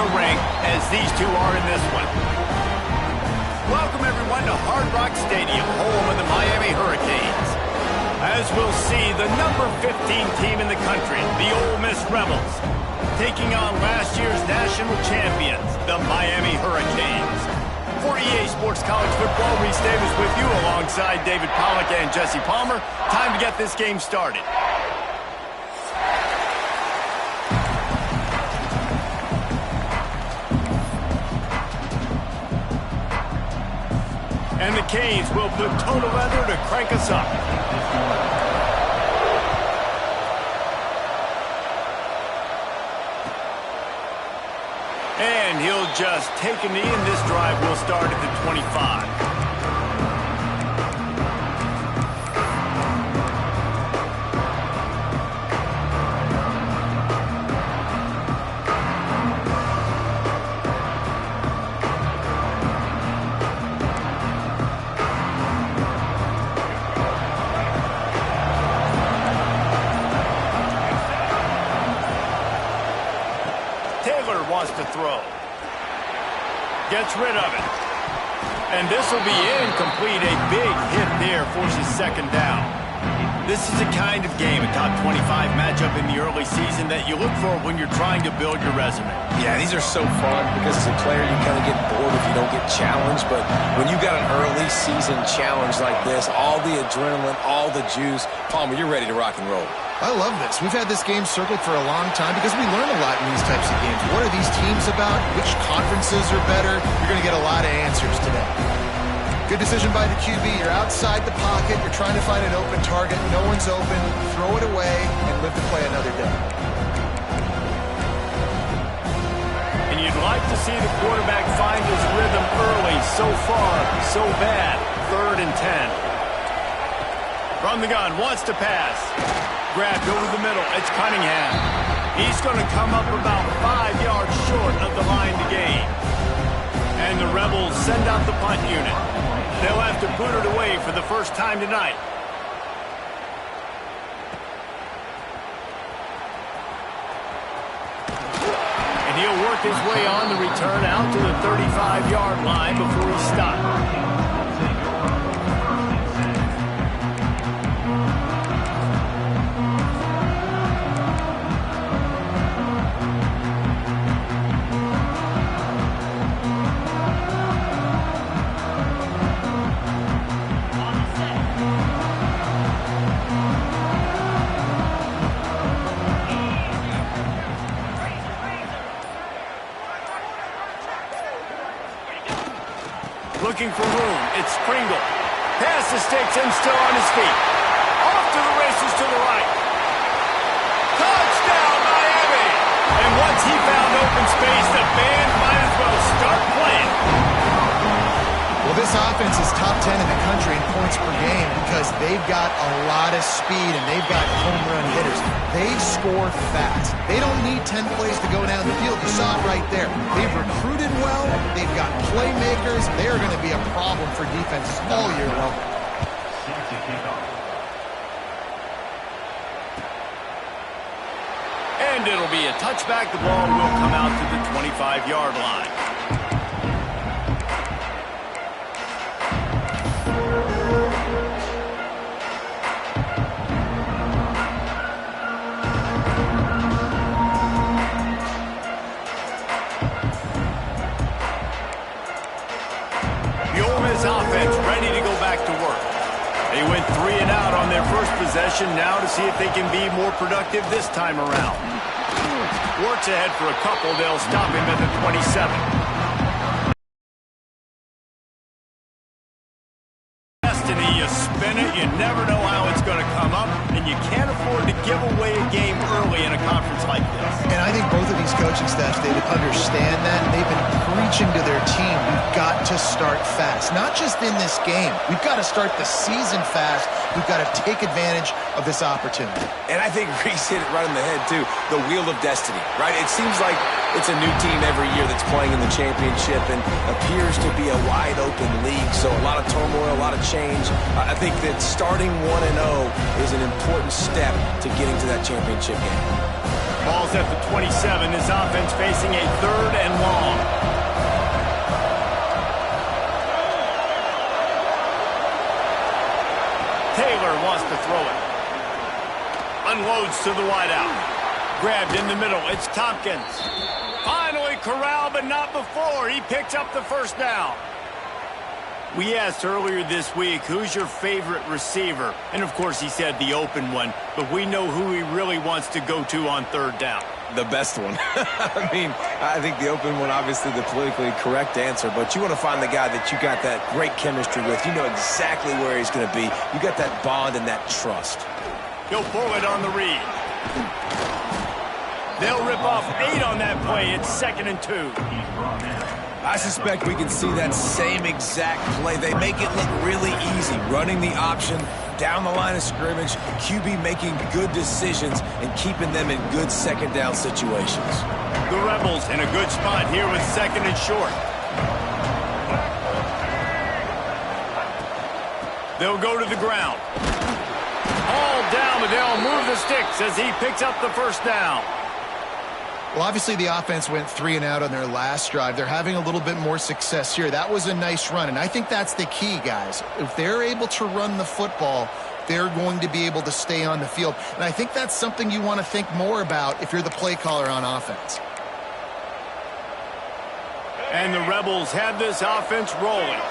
a rank as these two are in this one. Welcome, everyone, to Hard Rock Stadium, home of the Miami Hurricanes. As we'll see, the number 15 team in the country, the Ole Miss Rebels, taking on last year's national champions, the Miami Hurricanes. For EA Sports College Football, Reese Davis with you alongside David Pollack and Jesse Palmer. Time to get this game started. And the Canes will put total leather to crank us up. And he'll just take a knee, and this drive will start at the 25. Wants to throw. Gets rid of it. And this will be incomplete. A big hit there forces second down. This is a kind of game, a top 25 matchup in the early season that you look for when you're trying to build your resume. Yeah, these are so fun because as a player you kind of get bored if you don't get challenged. But when you got an early season challenge like this, all the adrenaline, all the juice, Palmer, you're ready to rock and roll. I love this. We've had this game circled for a long time because we learn a lot in these types of games. What are these teams about? Which conferences are better? You're going to get a lot of answers today. Good decision by the QB. You're outside the pocket. You're trying to find an open target. No one's open. Throw it away and live to play another day. And you'd like to see the quarterback find his rhythm early. So far, so bad. 3rd and 10. From the gun, wants to pass. Grabbed over the middle. It's Cunningham. He's going to come up about 5 yards short of the line to gain. And the Rebels send out the punt unit. They'll have to boot it away for the first time tonight. And he'll work his way on the return out to the 35-yard line before he stops. Looking for room. It's Pringle. Pass the sticks and still on his feet. Off to the races to the right. Touchdown, Miami! And once he found open space, the band might as well start playing. Well, this offense is top 10 in the country in points per game because they've got a lot of speed and they've got home run hitters. They score fast. They don't need 10 plays to go down the field. You saw it right there. They've recruited well. They've got playmakers. They are going to be a problem for defenses all year long. And it'll be a touchback. The ball will come out to the 25-yard line. Offense ready to go back to work. They went 3 and out on their first possession. Now to see if they can be more productive this time around. Works ahead for a couple. They'll stop him at the 27. Destiny, you spin it. You never know how it's going to come up, and you can't afford to give away a game early in a conference like this. And I think both of these coaching staffs, they understand that. They've been preaching to their team, we've got to start fast. Not just in this game. We've got to start the season fast. We've got to take advantage of this opportunity. And I think Reese hit it right on the head, too. The wheel of destiny, right? It seems like it's a new team every year that's playing in the championship and appears to be a wide-open league. So a lot of turmoil, a lot of change. I think that starting 1-0 is an important step to getting to that championship game. Ball's at the 27. His offense facing a 3rd and long. Taylor wants to throw it. Unloads to the wideout. Grabbed in the middle. It's Tompkins. Finally corralled, but not before. He picks up the first down. We asked earlier this week, who's your favorite receiver? And, of course, he said the open one. But we know who he really wants to go to on 3rd down. The best one. I mean, I think the open one, obviously the politically correct answer, but you want to find the guy that you got that great chemistry with. You know exactly where he's going to be. You got that bond and that trust. He'll pull it on the read. They'll rip off 8 on that play. It's 2nd and 2. I suspect we can see that same exact play. They make it look really easy, running the option down the line of scrimmage, QB making good decisions and keeping them in good 2nd down situations. The Rebels in a good spot here with 2nd and short. They'll go to the ground. All down, but they'll move the sticks as he picks up the first down. Well, obviously the offense went 3 and out on their last drive. They're having a little bit more success here. That was a nice run, and I think that's the key, guys. If they're able to run the football, they're going to be able to stay on the field. And I think that's something you want to think more about if you're the play caller on offense. And the Rebels have this offense rolling.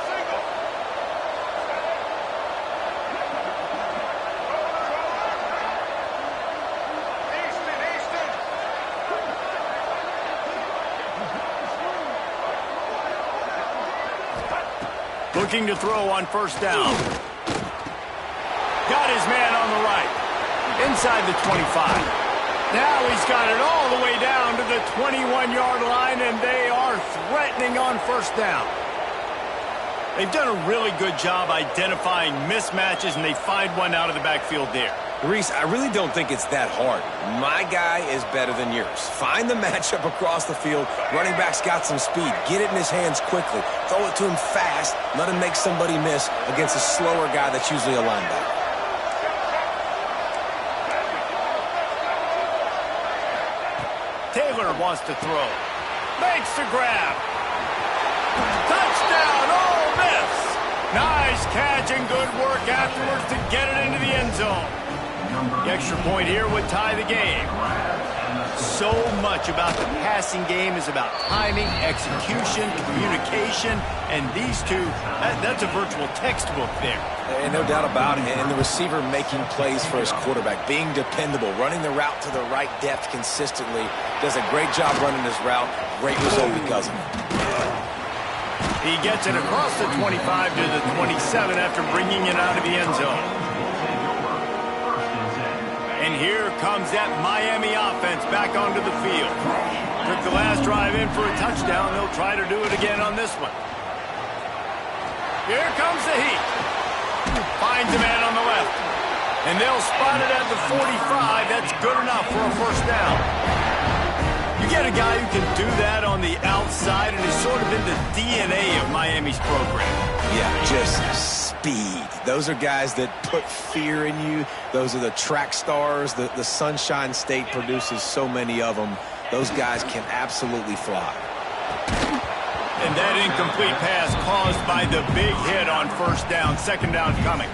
Looking to throw on 1st down. Got his man on the right. Inside the 25. Now he's got it all the way down to the 21-yard line, and they are threatening on 1st down. They've done a really good job identifying mismatches, and they find one out of the backfield there. Reese, I really don't think it's that hard. My guy is better than yours. Find the matchup across the field. Running back's got some speed. Get it in his hands quickly. Throw it to him fast. Let him make somebody miss against a slower guy that's usually a linebacker. Taylor wants to throw. Makes the grab. Touchdown, Ole Miss. Nice catch and good work afterwards to get it into the end zone. The extra point here would tie the game. So much about the passing game is about timing, execution, communication, and these two, that's a virtual textbook there. And no doubt about it. And the receiver making plays for his quarterback, being dependable, running the route to the right depth consistently. Does a great job running his route. Great result because of it. He gets it across the 25 to the 27 after bringing it out of the end zone. And here comes that Miami offense back onto the field. Took the last drive in for a touchdown. They'll try to do it again on this one. Here comes the heat. Finds a man on the left. And they'll spot it at the 45. That's good enough for a 1st down. You get a guy who can do that on the outside, and is sort of in the DNA of Miami's program. Yeah, just speed. Those are guys that put fear in you. Those are the track stars. The Sunshine State produces so many of them. Those guys can absolutely fly. And that incomplete pass caused by the big hit on 1st down. 2nd down coming.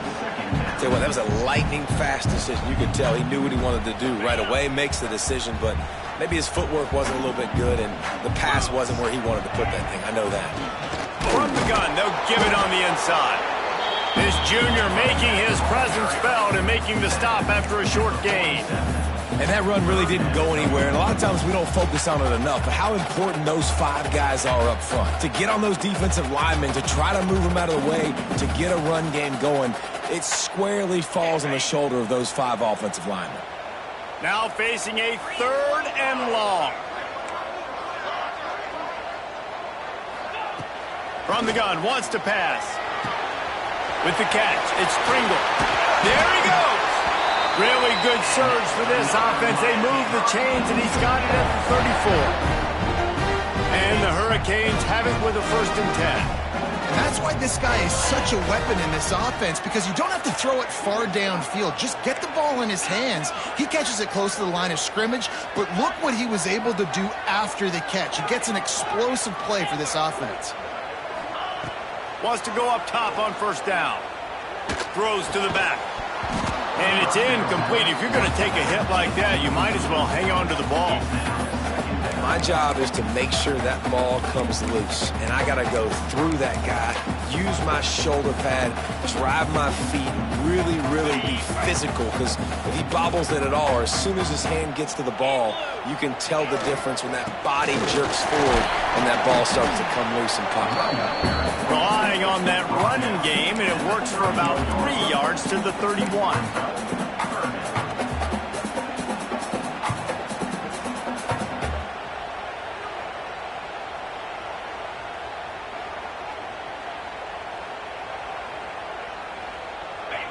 Tell you what, that was a lightning-fast decision. You could tell he knew what he wanted to do right away, makes the decision, but maybe his footwork wasn't a little bit good, and the pass wasn't where he wanted to put that thing. I know that. From the gun, they'll give it on the inside. This junior making his presence felt and making the stop after a short gain. And that run really didn't go anywhere, and a lot of times we don't focus on it enough, but how important those 5 guys are up front. To get on those defensive linemen, to try to move them out of the way, to get a run game going, it squarely falls on the shoulder of those 5 offensive linemen. Now facing a 3rd and long. From the gun, wants to pass. With the catch, it's Pringle. There he goes. Really good surge for this offense. They move the chains, and he's got it at the 34. And the Hurricanes have it with a 1st and 10. That's why this guy is such a weapon in this offense, because you don't have to throw it far downfield. Just get the ball in his hands. He catches it close to the line of scrimmage, but look what he was able to do after the catch. He gets an explosive play for this offense. Wants to go up top on first down. Throws to the back. And it's incomplete. If you're going to take a hit like that, you might as well hang on to the ball. My job is to make sure that ball comes loose, and I got to go through that guy, use my shoulder pad, drive my feet, really be physical, because if he bobbles it at all, or as soon as his hand gets to the ball, you can tell the difference when that body jerks forward and that ball starts to come loose and pop out. Relying on that running game, and it works for about 3 yards to the 31.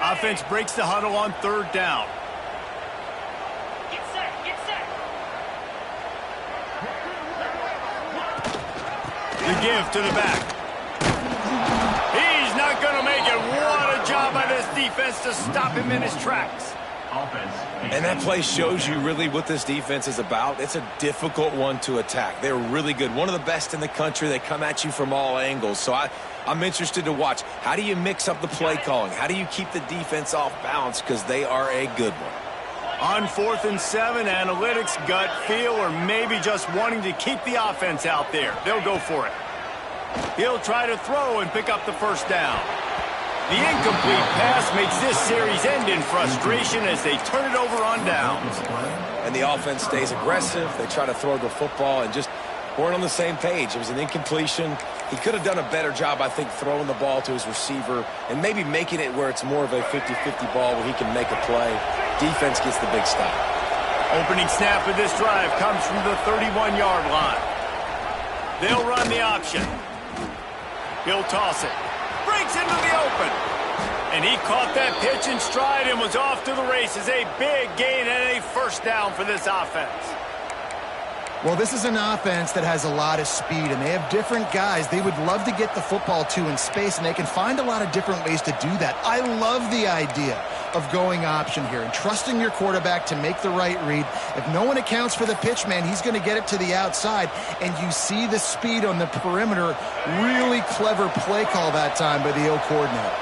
Offense breaks the huddle on third down. Get set, get set. The give to the back. He's not going to make it. What a job by this defense to stop him in his tracks. And that play shows you really what this defense is about. It's a difficult one to attack. They're really good. One of the best in the country. They come at you from all angles. So I'm interested to watch. How do you mix up the play calling? How do you keep the defense off balance? Because they are a good one. On 4th and 7, analytics, gut feel, or maybe just wanting to keep the offense out there. They'll go for it. He'll try to throw and pick up the first down. The incomplete pass makes this series end in frustration as they turn it over on downs. And the offense stays aggressive. They try to throw the football and just weren't on the same page. It was an incompletion. He could have done a better job, I think, throwing the ball to his receiver and maybe making it where it's more of a 50-50 ball where he can make a play. Defense gets the big stop. Opening snap of this drive comes from the 31-yard line. They'll run the option. He'll toss it. Breaks into the open. And he caught that pitch in stride and was off to the races. A big gain and a first down for this offense. Well, this is an offense that has a lot of speed, and they have different guys they would love to get the football to in space, and they can find a lot of different ways to do that. I love the idea of going option here and trusting your quarterback to make the right read. If no one accounts for the pitch, man, he's going to get it to the outside, and you see the speed on the perimeter. Really clever play call that time by the O coordinator.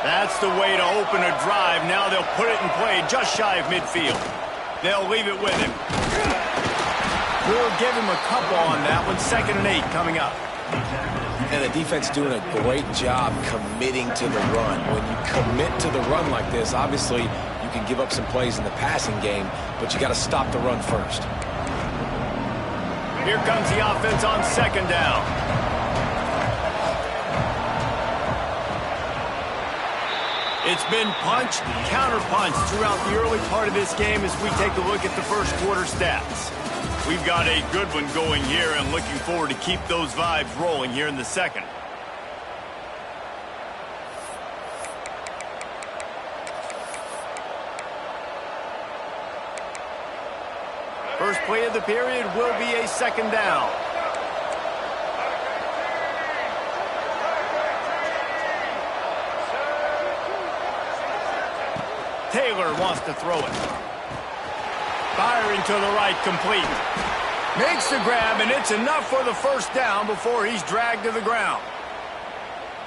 That's the way to open a drive. Now they'll put it in play just shy of midfield. They'll leave it with him. We'll give him a couple on that one. 2nd and 8 coming up. And the defense doing a great job committing to the run. When you commit to the run like this, obviously you can give up some plays in the passing game, but you got to stop the run first. Here comes the offense on 2nd down. It's been punch, counter-punch throughout the early part of this game as we take a look at the first quarter stats. We've got a good one going here and looking forward to keep those vibes rolling here in the second. First play of the period will be a 2nd down. Taylor wants to throw it. Firing to the right, complete. Makes the grab, and it's enough for the first down before he's dragged to the ground.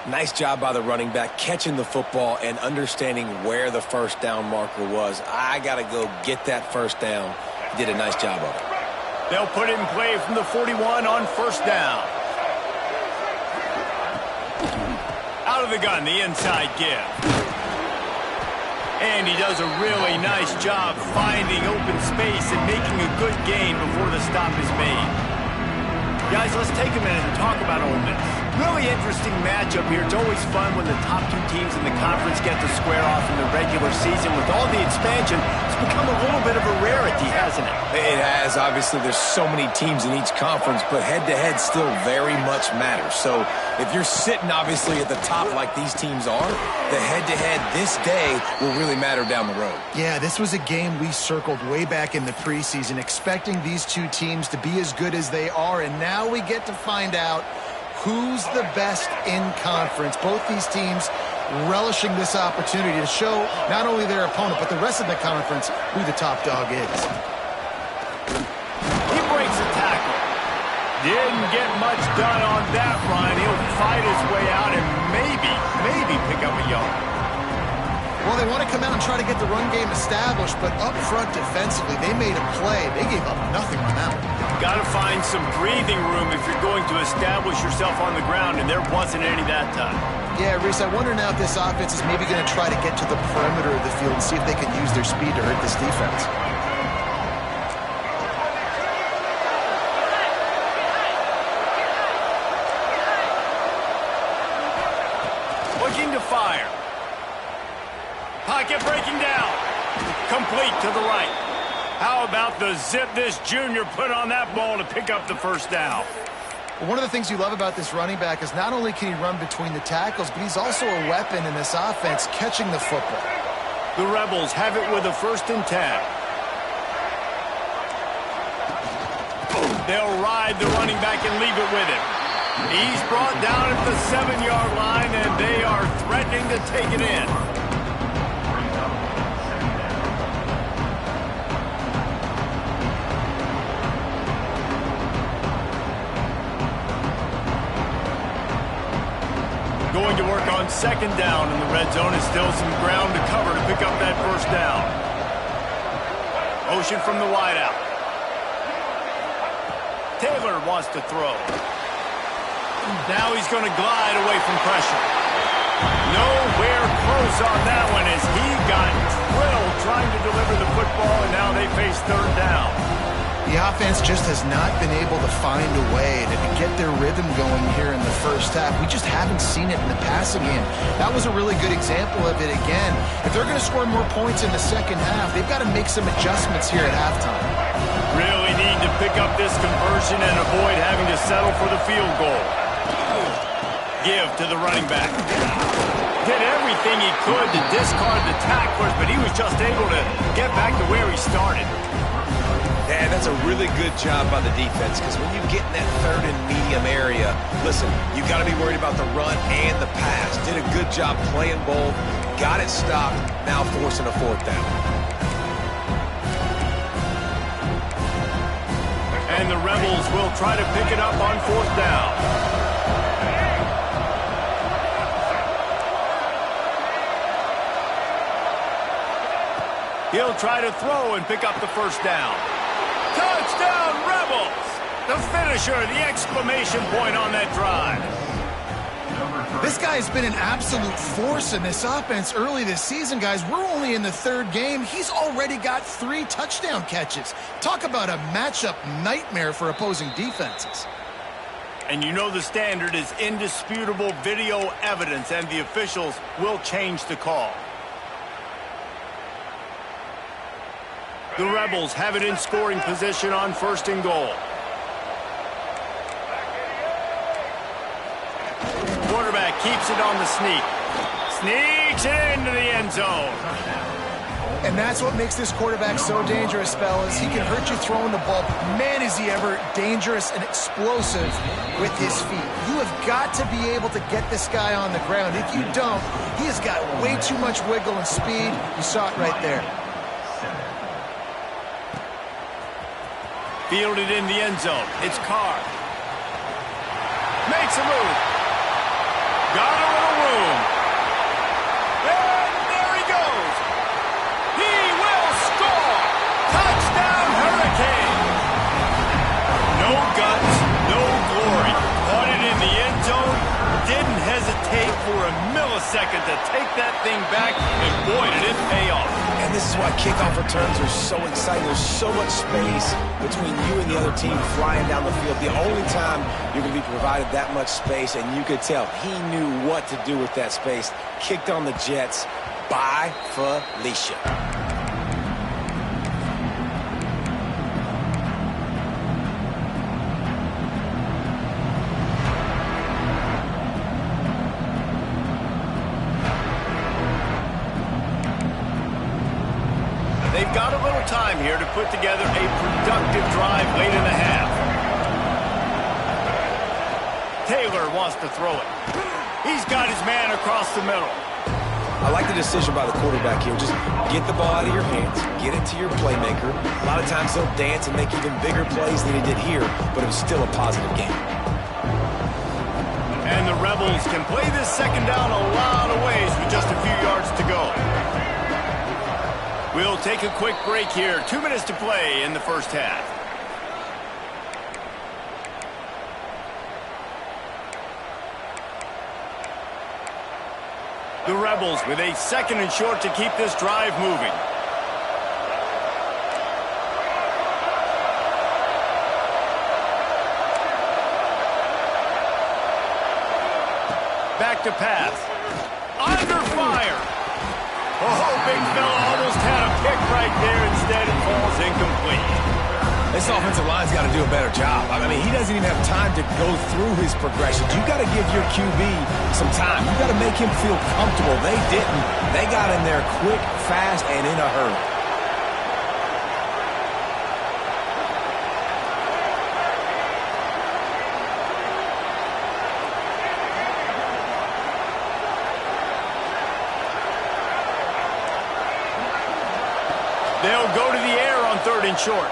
Nice job by the running back catching the football and understanding where the first down marker was. I got to go get that first down. He did a nice job of it. They'll put it in play from the 41 on first down. Out of the gun, the inside give. And he does a really nice job finding open space and making a good gain before the stop is made. Guys, let's take a minute and talk about Ole Miss. Really interesting matchup here. It's always fun when the top 2 teams in the conference get to square off in the regular season. With all the expansion, it's become a little bit of a rarity, hasn't it? It has. Obviously, there's so many teams in each conference, but head-to-head still very much matters. So if you're sitting, obviously, at the top like these teams are, the head-to-head this day will really matter down the road. Yeah, this was a game we circled way back in the preseason, expecting these 2 teams to be as good as they are, and now we get to find out who's the best in conference. Both these teams relishing this opportunity to show not only their opponent, but the rest of the conference who the top dog is. He breaks a tackle. Didn't get much done on that run. He'll fight his way out and maybe pick up a yard. Well, they want to come out and try to get the run game established, but up front defensively, they made a play. They gave up nothing on that one. Got to find some breathing room if you're going to establish yourself on the ground, and there wasn't any that time. Yeah, Reese, I wonder now if this offense is maybe going to try to get to the perimeter of the field and see if they can use their speed to hurt this defense. Looking to fire. Pocket breaking down. Complete to the right. How about the zip this junior put on that ball to pick up the first down? Well, one of the things you love about this running back is not only can he run between the tackles, but he's also a weapon in this offense catching the football. The Rebels have it with a 1st and 10. They'll ride the running back and leave it with him. He's brought down at the 7-yard line, and they are threatening to take it in. Going to work on 2nd down in the red zone. Is still some ground to cover to pick up that 1st down. Motion from the wideout. Taylor wants to throw. Now he's going to glide away from pressure. Nowhere close on that one as he got drilled trying to deliver the football, and now they face 3rd down. The offense just has not been able to find a way to get their rhythm going here in the first half. We just haven't seen it in the passing game. That was a really good example of it again. If they're going to score more points in the second half, they've got to make some adjustments here at halftime. Really need to pick up this conversion and avoid having to settle for the field goal. Give to the running back. Did everything he could to discard the tacklers, but he was just able to get back to where he started. And that's a really good job by the defense, because when you get in that 3rd and medium area, listen, you got to be worried about the run and the pass. Did a good job playing both, got it stopped, now forcing a 4th down. And the Rebels will try to pick it up on 4th down. He'll try to throw and pick up the 1st down. Touchdown, Rebels! The finisher, the exclamation point on that drive. This guy has been an absolute force in this offense early this season, guys. We're only in the 3rd game. He's already got 3 touchdown catches. Talk about a matchup nightmare for opposing defenses. And you know the standard is indisputable video evidence, and the officials will change the call. The Rebels have it in scoring position on 1st and goal. Quarterback keeps it on the sneak. Sneaks it into the end zone. And that's what makes this quarterback so dangerous, fellas. He can hurt you throwing the ball. Man, is he ever dangerous and explosive with his feet. You have got to be able to get this guy on the ground. If you don't, he has got way too much wiggle and speed. You saw it right there. Fielded in the end zone. It's Carr. Makes a move. Got a little room. And there he goes. He will score. Touchdown, Hurricane. No guts, no glory. Caught it in the end zone. Didn't hesitate for a millisecond to take that thing back. And boy, did it pay off. And this is why kickoff returns are so exciting. There's so much space between you and the other team flying down the field. The only time you're going to be provided that much space, and you could tell he knew what to do with that space. Kicked on the Jets. Bye, Felicia. They've got a little time here to put together a productive drive late in the half. Taylor wants to throw it. He's got his man across the middle. I like the decision by the quarterback here. Just get the ball out of your hands, get it to your playmaker. A lot of times he'll dance and make even bigger plays than he did here, but it was still a positive game. And the Rebels can play this second down a lot of ways with just a few yards to go. We'll take a quick break here. 2 minutes to play in the first half. The Rebels with a 2nd and short to keep this drive moving. Back to pass. Under fire. Oh, big fella almost had a pick right there. Instead, it falls incomplete. This offensive line's got to do a better job. I mean, he doesn't even have time to go through his progressions. You got to give your QB some time. You got to make him feel comfortable. They didn't. They got in there quick, fast, and in a hurry. They'll go to the air on 3rd and short.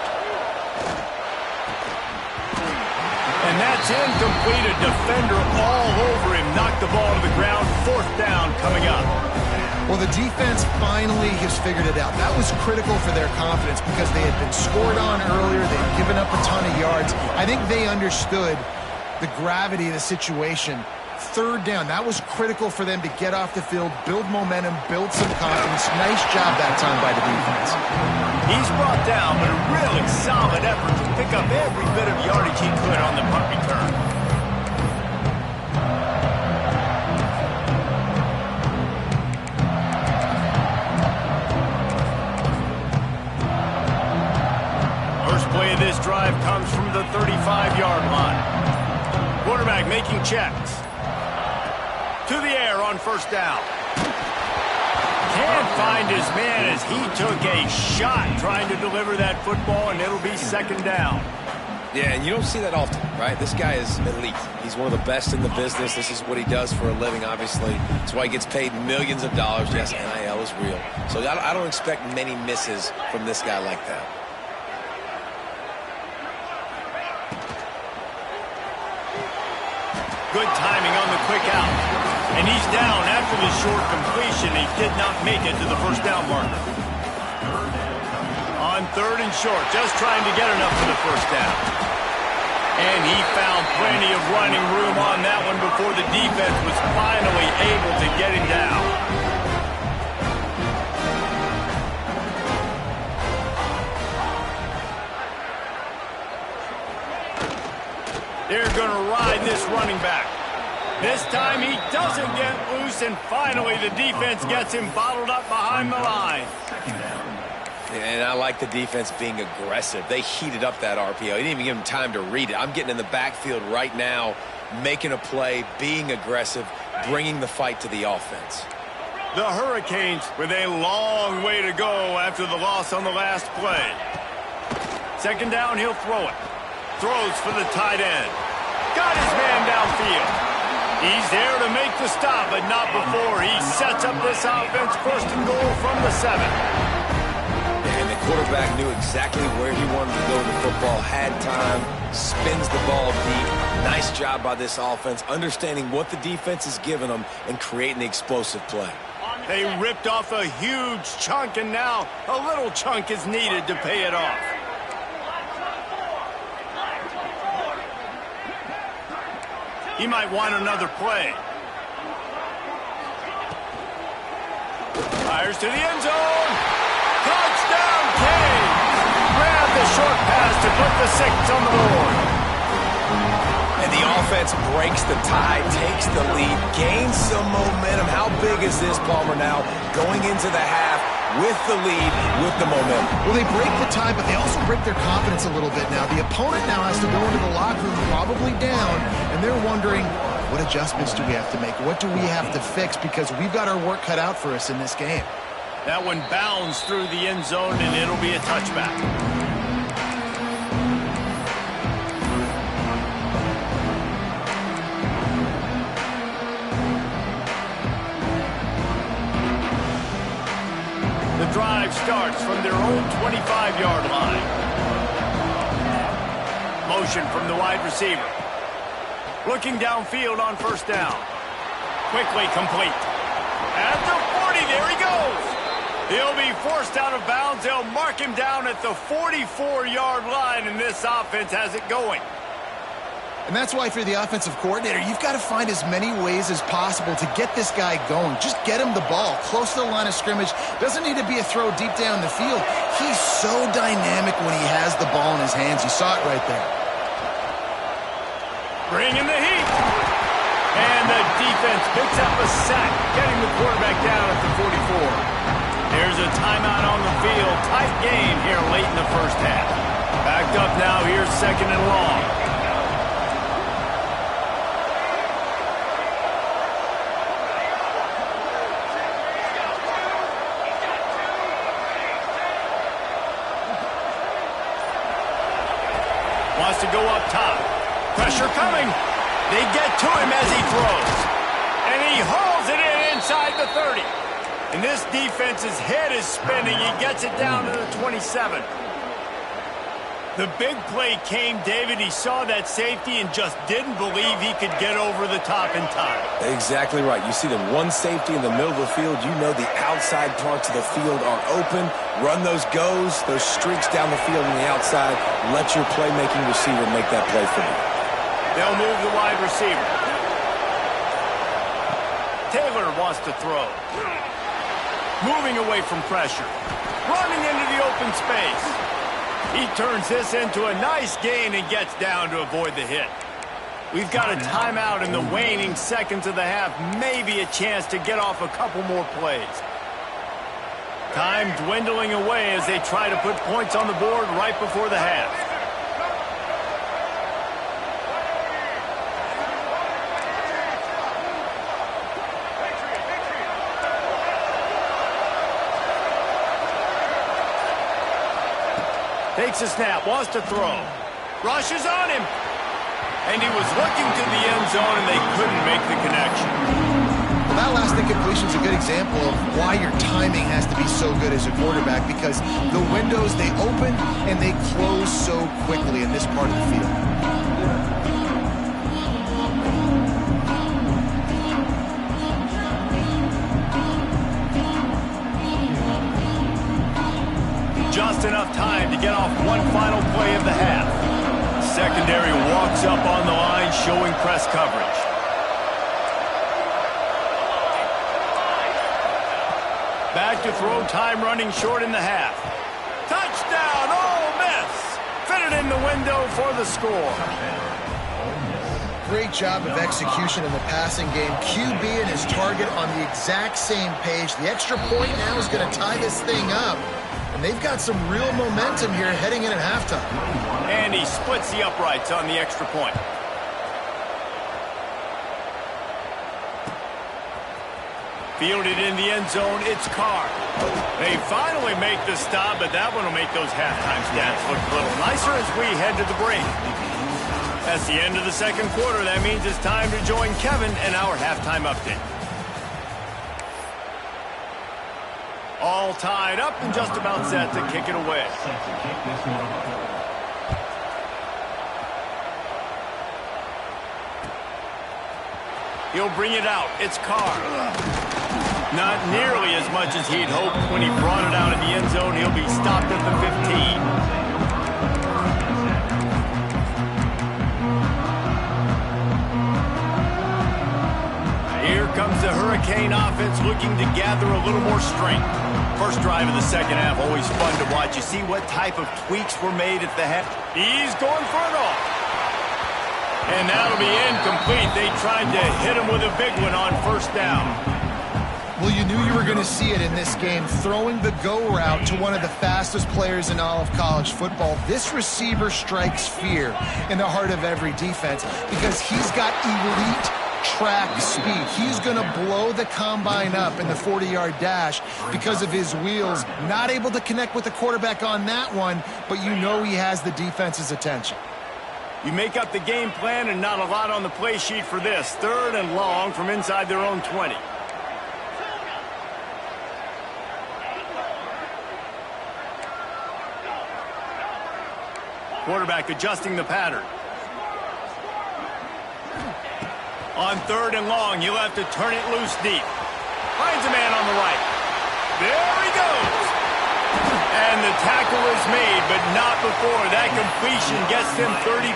And that's incomplete. A defender all over him. Knocked the ball to the ground. 4th down coming up. Well, the defense finally has figured it out. That was critical for their confidence because they had been scored on earlier. They had given up a ton of yards. I think they understood the gravity of the situation. 3rd down, that was critical for them to get off the field, build momentum, build some confidence. Nice job that time by the defense. He's brought down, but a really solid effort to pick up every bit of yardage he could on the punt return. First play of this drive comes from the 35-yard line. Quarterback making checks. To the air on 1st down. Can't find his man as he took a shot trying to deliver that football, and it'll be 2nd down. Yeah, and you don't see that often, right? This guy is elite. He's one of the best in the business. This is what he does for a living, obviously. That's why he gets paid millions of dollars. Yes, NIL is real. So I don't expect many misses from this guy like that. Good timing on the quick out. And he's down after the short completion. He did not make it to the 1st down marker. On 3rd and short, just trying to get enough for the 1st down. And he found plenty of running room on that one before the defense was finally able to get him down. They're going to ride this running back. This time he doesn't get loose, and finally the defense gets him bottled up behind the line. And I like the defense being aggressive. They heated up that RPO. He didn't even give him time to read it. I'm getting in the backfield right now, making a play, being aggressive, bringing the fight to the offense. The Hurricanes with a long way to go after the loss on the last play. 2nd down, he'll throw it. Throws for the tight end. Got his man downfield. He's there to make the stop, but not before he sets up this offense 1st and goal from the 7. And the quarterback knew exactly where he wanted to go with the football, had time, spins the ball deep. Nice job by this offense, understanding what the defense is giving them and creating the explosive play. They ripped off a huge chunk, and now a little chunk is needed to pay it off. He might want another play. Fires to the end zone. Touchdown, Kane. Grab the short pass to put the 6 on the board. And the offense breaks the tie, takes the lead, gains some momentum. How big is this, Palmer, now going into the half with the lead, with the momentum? Well, they break the tie, but they also break their confidence a little bit now. The opponent now has to go into the locker room probably down, and they're wondering, what adjustments do we have to make? What do we have to fix? Because we've got our work cut out for us in this game. That one bounds through the end zone, and it'll be a touchback. starts from their own 25-yard line. Motion from the wide receiver. Looking downfield on first down. Quickly complete. At the 40, there he goes. He'll be forced out of bounds. They'll mark him down at the 44-yard line, and this offense has it going. And that's why, if you're the offensive coordinator, you've got to find as many ways as possible to get this guy going. Just get him the ball close to the line of scrimmage. Doesn't need to be a throw deep down the field. He's so dynamic when he has the ball in his hands. You saw it right there. Bringing the heat. And the defense picks up a sack, getting the quarterback down at the 44. There's a timeout on the field. Tight game here late in the first half. Backed up now. Here's second and long. Wants to go up top. Pressure coming. They get to him as he throws. And he hauls it in inside the 30. And this defense's head is spinning. He gets it down to the 27. The big play came, David. He saw that safety and just didn't believe he could get over the top in time. Exactly right. You see the one safety in the middle of the field. You know the outside parts of the field are open. Run those goes, those streaks down the field on the outside. Let your playmaking receiver make that play for you. They'll move the wide receiver. Taylor wants to throw. Moving away from pressure. Running into the open space. He turns this into a nice gain and gets down to avoid the hit. We've got a timeout in the waning seconds of the half. Maybe a chance to get off a couple more plays. Time dwindling away as they try to put points on the board right before the half. Takes a snap, wants to throw. Rushes on him. And he was looking to the end zone, and they couldn't make the connection. Well, that last incompletion is a good example of why your timing has to be so good as a quarterback, because the windows, they open and they close so quickly in this part of the field. Just enough time to get off one final play of the half. Secondary walks up on the line, showing press coverage. Back to throw, time running short in the half. Touchdown, Ole Miss! Fitted in the window for the score. Great job of execution in the passing game. QB and his target on the exact same page. The extra point now is going to tie this thing up. And they've got some real momentum here heading in at halftime. And he splits the uprights on the extra point. Fielded in the end zone, it's Carr. They finally make the stop, but that one will make those halftime stats look a little nicer as we head to the break. That's the end of the second quarter. That means it's time to join Kevin and our halftime update. All tied up and just about set to kick it away. He'll bring it out. It's Carr. Not nearly as much as he'd hoped when he brought it out in the end zone. He'll be stopped at the 15. Here comes the Hurricane offense looking to gather a little more strength. First drive of the second half, always fun to watch. You see what type of tweaks were made at the half. He's going for it all. And that'll be incomplete. They tried to hit him with a big one on first down. Well, you knew you were going to see it in this game. Throwing the go route to one of the fastest players in all of college football. This receiver strikes fear in the heart of every defense because he's got elite track speed. He's going to blow the combine up in the 40-yard dash because of his wheels. Not able to connect with the quarterback on that one, but you know he has the defense's attention. You make up the game plan and not a lot on the play sheet for this. Third and long from inside their own 20. Quarterback adjusting the pattern. On 3rd and long, he'll have to turn it loose deep. Finds a man on the right. There he goes. And the tackle is made, but not before that completion gets them 30+.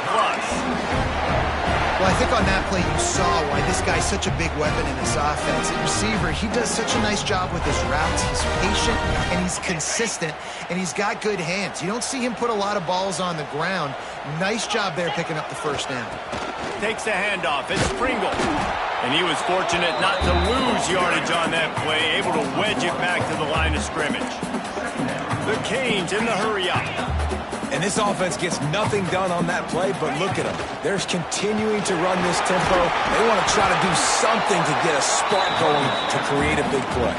Well, I think on that play you saw why this guy's such a big weapon in this offense. At receiver, he does such a nice job with his routes. He's patient, and he's consistent, and he's got good hands. You don't see him put a lot of balls on the ground. Nice job there picking up the first down. Takes the handoff. It's Pringle. And he was fortunate not to lose yardage on that play, able to wedge it back to the line of scrimmage. The Canes in the hurry-up. And this offense gets nothing done on that play, but look at them. They're continuing to run this tempo. They want to try to do something to get a spark going to create a big play.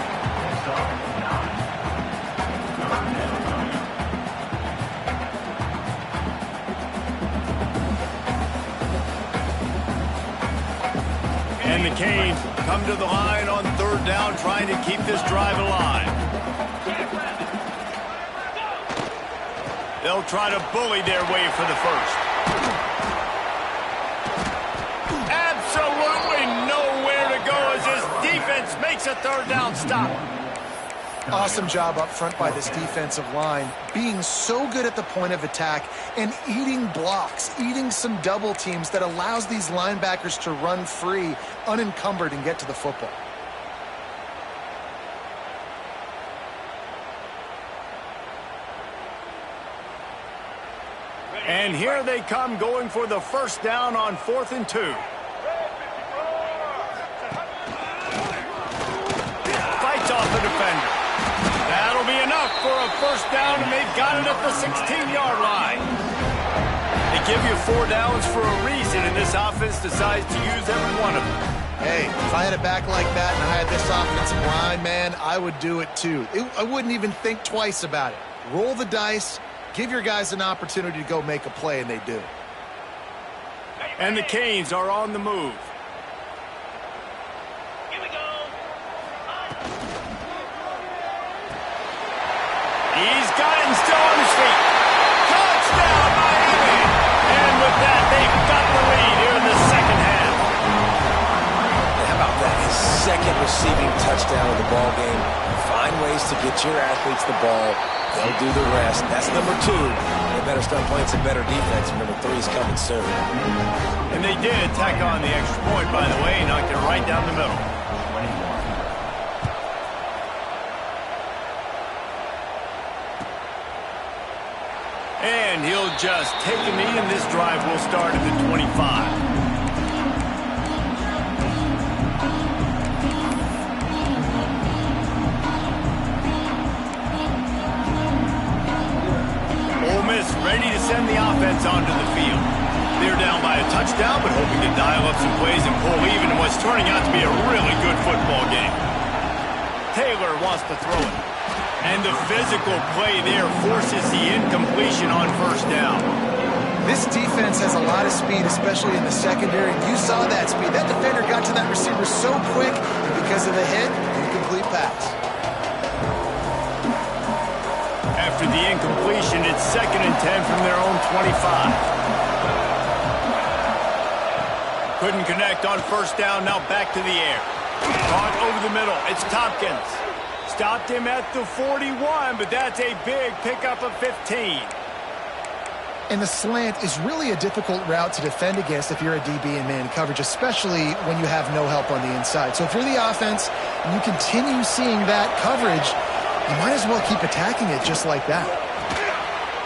And the Canes come to the line on 3rd down, trying to keep this drive alive. They'll try to bully their way for the first. Absolutely nowhere to go as this defense makes a 3rd down stop. Awesome job up front by this defensive line, being so good at the point of attack and eating blocks, eating some double teams that allows these linebackers to run free, unencumbered, and get to the football. And here they come, going for the first down on 4th and 2. Fights off the defender. That'll be enough for a first down, and they've got it at the 16-yard line. They give you 4 downs for a reason, and this offense decides to use every one of them. Hey, if I had a back like that and I had this offensive line, man, I would do it too. I wouldn't even think twice about it. Roll the dice. Give your guys an opportunity to go make a play, and they do. And the Canes are on the move. Here we go. He's got it and still on his feet. Touchdown, Miami! And with that, they've got the lead here in the second half. How about that? His second receiving touchdown of the ball game. Find ways to get your athletes the ball. They'll do the rest. That's number 2. They better start playing some better defense. Number 3 is coming soon. And they did tack on the extra point, by the way, knocked it right down the middle. And he'll just take a knee, and this drive will start at the 25. Ole Miss ready to send the offense onto the field. They're down by a touchdown, but hoping to dial up some plays and pull even in what's turning out to be a really good football game. Taylor wants to throw it. And the physical play there forces the incompletion on first down. This defense has a lot of speed, especially in the secondary. You saw that speed. That defender got to that receiver so quick, and because of the hit, incomplete pass. After the incompletion, it's 2nd and 10 from their own 25. Couldn't connect on first down, now back to the air. Caught over the middle, it's Tompkins. Stopped him at the 41, but that's a big pickup of 15. And the slant is really a difficult route to defend against if you're a DB in man coverage, especially when you have no help on the inside. So if you're the offense and you continue seeing that coverage, you might as well keep attacking it just like that.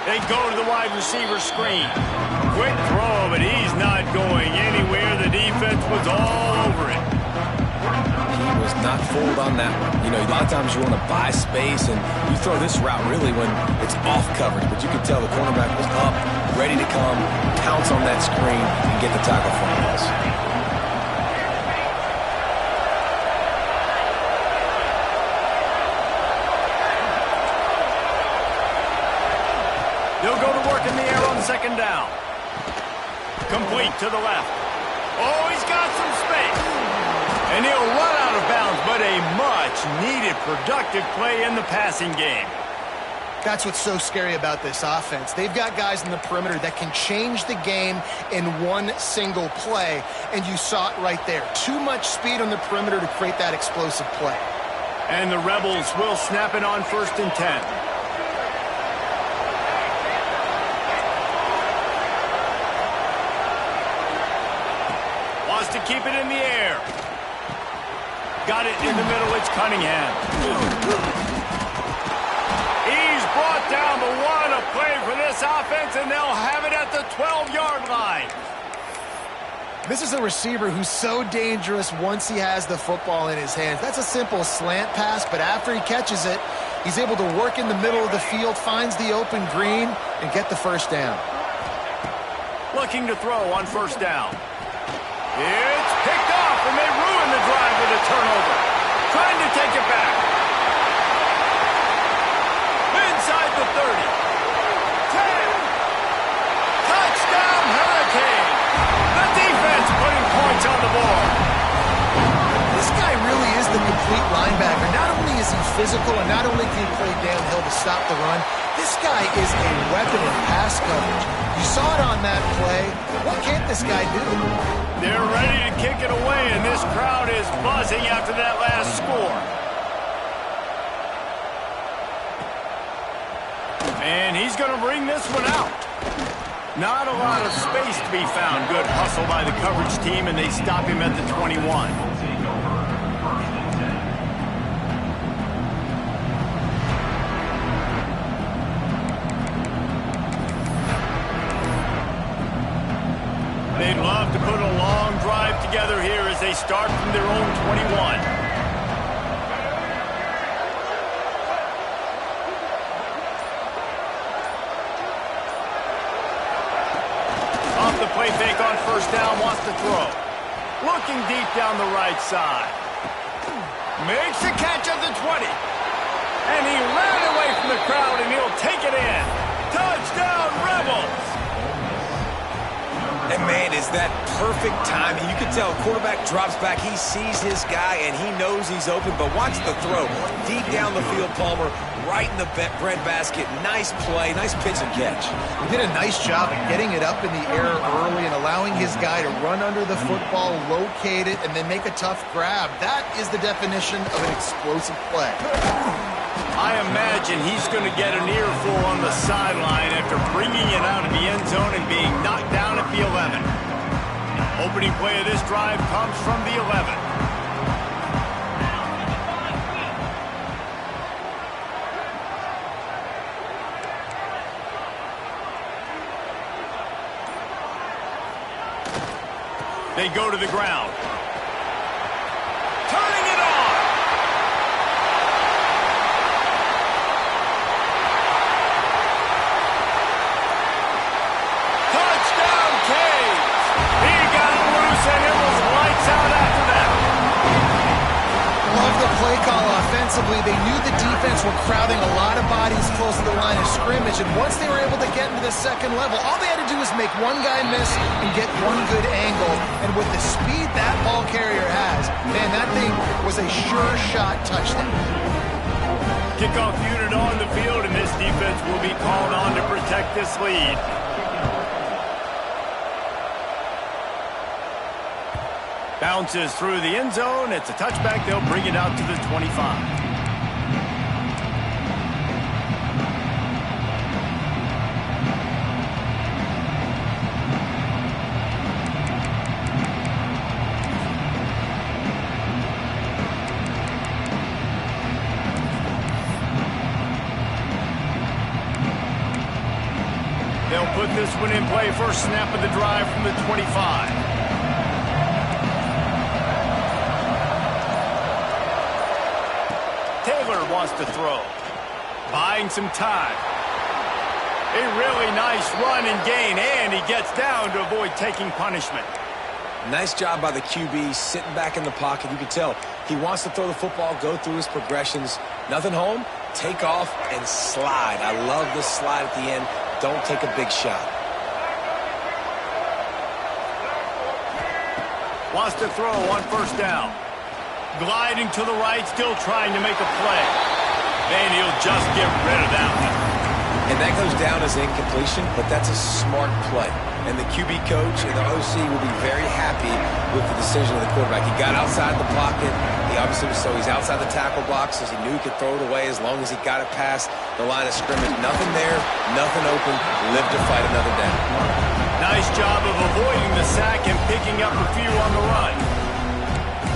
They go to the wide receiver screen. Quick throw, but he's not going anywhere. The defense was all over it. He was not fooled on that one. You know, a lot of times you want to buy space, and you throw this route really when it's off coverage. But you can tell the cornerback was up, ready to come, pounce on that screen, and get the tackle for him. They'll go to work in the air on 2nd down. Complete to the left. Oh, he's got some space. And he'll run out of bounds, but a much-needed productive play in the passing game. That's what's so scary about this offense. They've got guys in the perimeter that can change the game in one single play, and you saw it right there. Too much speed on the perimeter to create that explosive play. And the Rebels will snap it on 1st and 10. Wants to keep it in the air. Got it in the middle. It's Cunningham. He's brought down, but what a play for this offense, and they'll have it at the 12-yard line. This is a receiver who's so dangerous once he has the football in his hands. That's a simple slant pass, but after he catches it, he's able to work in the middle of the field, finds the open green, and get the first down. Looking to throw on 1st down. It's picked off, and they ruin the drive with a turnover. Trying to take it back. Inside the 30. 10. Touchdown, Hurricane. The defense putting points on the board. This guy really is the complete linebacker. Not only is he physical and not only can he play downhill to stop the run, this guy is a weapon in pass coverage. You saw it on that play. What can't this guy do? They're ready to kick it away, and this crowd is buzzing after that last score. And he's going to bring this one out. Not a lot of space to be found. Good hustle by the coverage team, and they stop him at the 21. They'd love to put a long drive together here as they start from their own 21. Play fake on 1st down, wants to throw. Looking deep down the right side. Makes the catch at the 20. And he ran away from the crowd, and he'll take it in. Touchdown, Rebels! And man, is that perfect timing. You can tell quarterback drops back. He sees his guy, and he knows he's open. But watch the throw. Deep down the field, Palmer, right in the bread basket. Nice play, nice pitch and catch. He did a nice job of getting it up in the air early and allowing his guy to run under the football, locate it, and then make a tough grab. That is the definition of an explosive play. I imagine he's going to get an earful on the sideline after bringing it out of the end zone and being knocked down at the 11. Opening play of this drive comes from the 11. They go to the ground. Turning it on. Touchdown, Caves. He got loose, and it was lights out after that. Love the play call offensively. They knew the defense were crowding a lot of bodies close to the line of scrimmage, and once they were able to get into the second level, all they had to do was make one guy miss and get one good angle. And with the speed that ball carrier has, man, that thing was a sure shot touchdown. Kickoff unit on the field, and this defense will be called on to protect this lead. Bounces through the end zone. It's a touchback. They'll bring it out to the 25. They'll put this one in play. First snap of the drive from the 25. Taylor wants to throw. Buying some time. A really nice run and gain, and he gets down to avoid taking punishment. Nice job by the QB, sitting back in the pocket. You can tell he wants to throw the football, go through his progressions. Nothing home, take off, and slide. I love the slide at the end. Don't take a big shot. Wants to throw on first down. Gliding to the right, still trying to make a play. And he'll just get rid of that one. And that goes down as incompletion, but that's a smart play. And the QB coach and the OC will be very happy with the decision of the quarterback. He got outside the pocket. He obviously was he's outside the tackle boxes. He knew he could throw it away as long as he got it past the line of scrimmage. Nothing there, nothing open. Live to fight another down. Nice job of avoiding the sack and picking up a few on the run.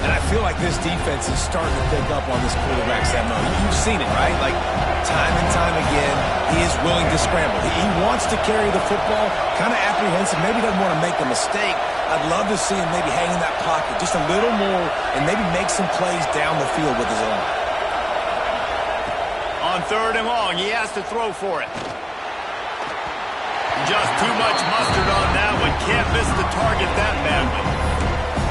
And I feel like this defense is starting to pick up on this quarterback's MO. You've seen it, right? Like, time and time again, he is willing to scramble. He wants to carry the football, kind of apprehensive, maybe doesn't want to make a mistake. I'd love to see him maybe hang in that pocket just a little more and maybe make some plays down the field with his arm. On 3rd and long, he has to throw for it. Just too much mustard on that one. Can't miss the target that badly.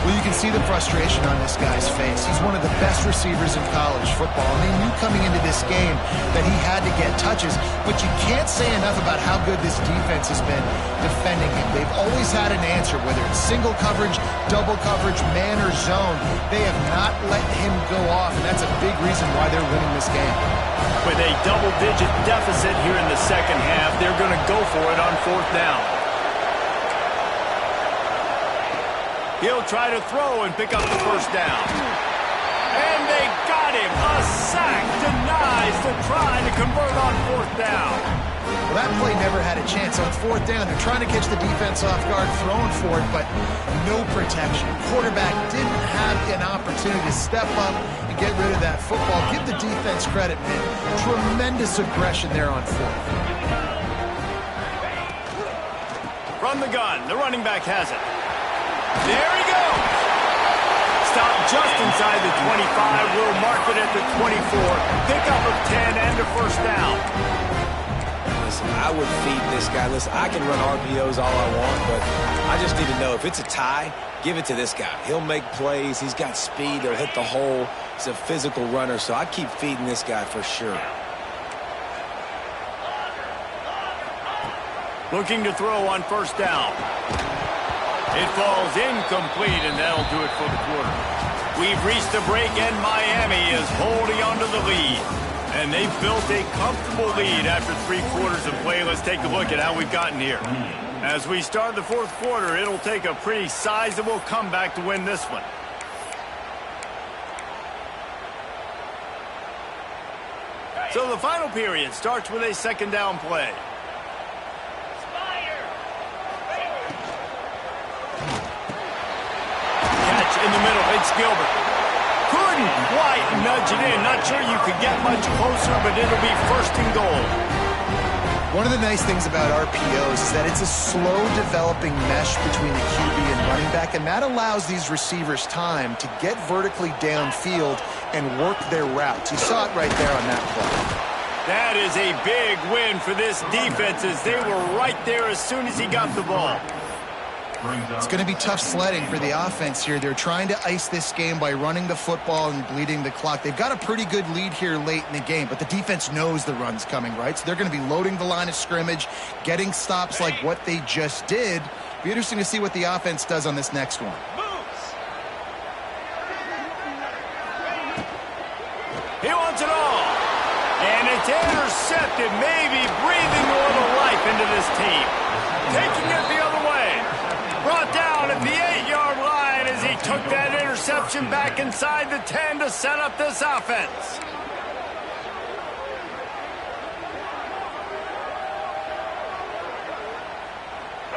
Well, you can see the frustration on this guy's face. He's one of the best receivers in college football, and they knew coming into this game that he had to get touches, but you can't say enough about how good this defense has been defending him. They've always had an answer, whether it's single coverage, double coverage, man or zone. They have not let him go off, and that's a big reason why they're winning this game. With a double-digit deficit here in the second half, they're going to go for it on 4th down. He'll try to throw and pick up the 1st down. And they got him. A sack denies the try to convert on 4th down. Well, that play never had a chance. On 4th down, they're trying to catch the defense off guard, throwing for it, but no protection. Quarterback didn't have an opportunity to step up and get rid of that football. Give the defense credit, man. Tremendous aggression there on 4th. From the gun, the running back has it. There he goes. Stop just inside the 25. We'll mark it at the 24. Pickup of 10 and a 1st down. Listen, I would feed this guy. Listen, I can run RPOs all I want, but I just need to know if it's a tie, give it to this guy. He'll make plays. He's got speed. He'll hit the hole. He's a physical runner, so I keep feeding this guy for sure. Looking to throw on 1st down. It falls incomplete, and that'll do it for the quarter. We've reached the break, and Miami is holding on to the lead. And they've built a comfortable lead after 3 quarters of play. Let's take a look at how we've gotten here. As we start the 4th quarter, it'll take a pretty sizable comeback to win this one. So the final period starts with a 2nd down play. In the middle, it's Gilbert. Couldn't quite nudge it in. Not sure you could get much closer, but it'll be 1st and goal. One of the nice things about RPOs is that it's a slow developing mesh between the QB and running back, and that allows these receivers time to get vertically downfield and work their routes. You saw it right there on that play. That is a big win for this defense, as they were right there as soon as he got the ball. It's going to be tough sledding for the offense here. They're trying to ice this game by running the football and bleeding the clock. They've got a pretty good lead here late in the game, but the defense knows the run's coming, right? So they're going to be loading the line of scrimmage, getting stops like what they just did. Be interesting to see what the offense does on this next one. He wants it all. And it's intercepted, maybe breathing a little life into this team. Taking it the other way. Brought down at the 8-yard line as he took that interception back inside the 10 to set up this offense.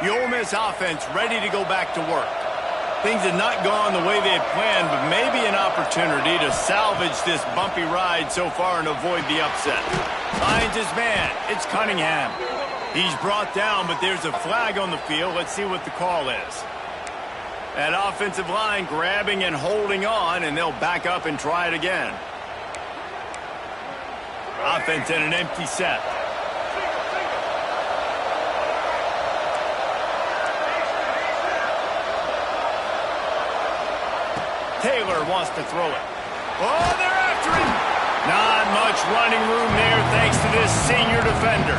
The Ole Miss offense ready to go back to work. Things had not gone the way they had planned, but maybe an opportunity to salvage this bumpy ride so far and avoid the upset. Finds his man. It's Cunningham. He's brought down, but there's a flag on the field. Let's see what the call is. That offensive line grabbing and holding on, and they'll back up and try it again. Offense in an empty set. Taylor wants to throw it. Oh, they're after him. Not much running room there thanks to this senior defender.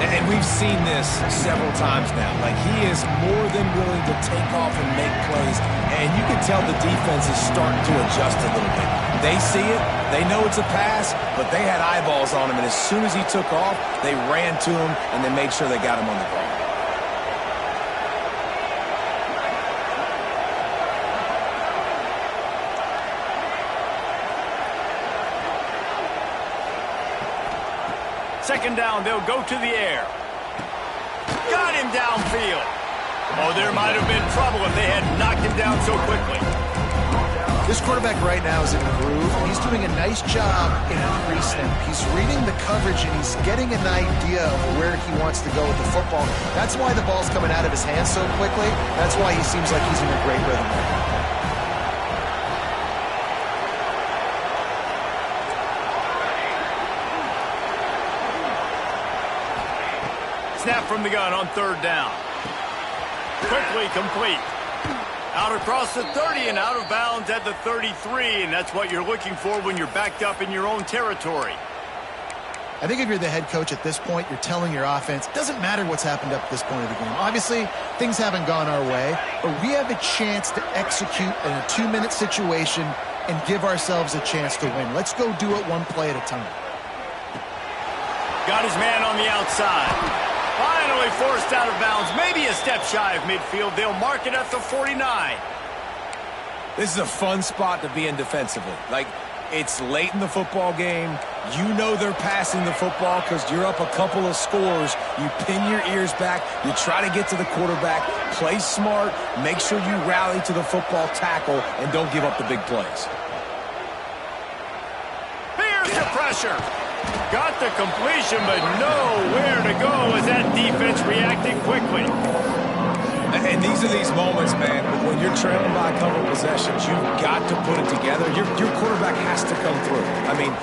And we've seen this several times now. Like, he is more than willing to take off and make plays. And you can tell the defense is starting to adjust a little bit. They see it. They know it's a pass, but they had eyeballs on him. And as soon as he took off, they ran to him, and they made sure they got him on the ground. Second down, they'll go to the air. Got him downfield. Oh, there might have been trouble if they had knocked him down so quickly. This quarterback right now is in the groove, and he's doing a nice job in pre-snap. He's reading the coverage, and he's getting an idea of where he wants to go with the football. That's why the ball's coming out of his hands so quickly. That's why he seems like he's in a great rhythm. Snap from the gun on third down. Quickly complete. Out across the 30 and out of bounds at the 33, and that's what you're looking for when you're backed up in your own territory. I think if you're the head coach at this point, you're telling your offense, it doesn't matter what's happened up to this point of the game. Obviously, things haven't gone our way, but we have a chance to execute in a 2-minute situation and give ourselves a chance to win. Let's go do it one play at a time. Got his man on the outside. Finally forced out of bounds, maybe a step shy of midfield. They'll mark it at the 49. This is a fun spot to be in defensively. Like, it's late in the football game. You know they're passing the football because you're up a couple of scores. You pin your ears back. You try to get to the quarterback. Play smart. Make sure you rally to the football tackle and don't give up the big plays. Here's the pressure. Got the completion, but nowhere to go as that defense reacted quickly. And these are these moments, man, when you're trailing by a couple of possessions, you've got to put it together. Your quarterback has to come through. I mean,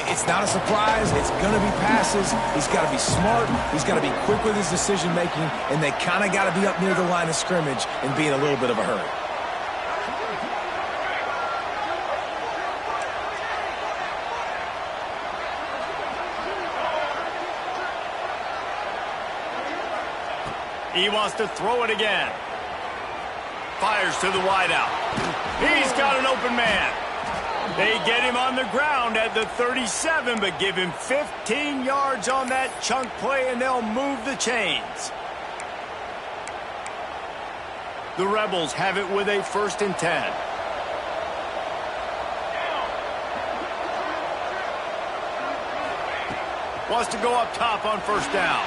it's not a surprise. It's going to be passes. He's got to be smart. He's got to be quick with his decision-making, and they kind of got to be up near the line of scrimmage and be in a little bit of a hurry. He wants to throw it again. Fires to the wideout. He's got an open man. They get him on the ground at the 37, but give him 15 yards on that chunk play, and they'll move the chains. The Rebels have it with a 1st and 10. Wants to go up top on 1st down.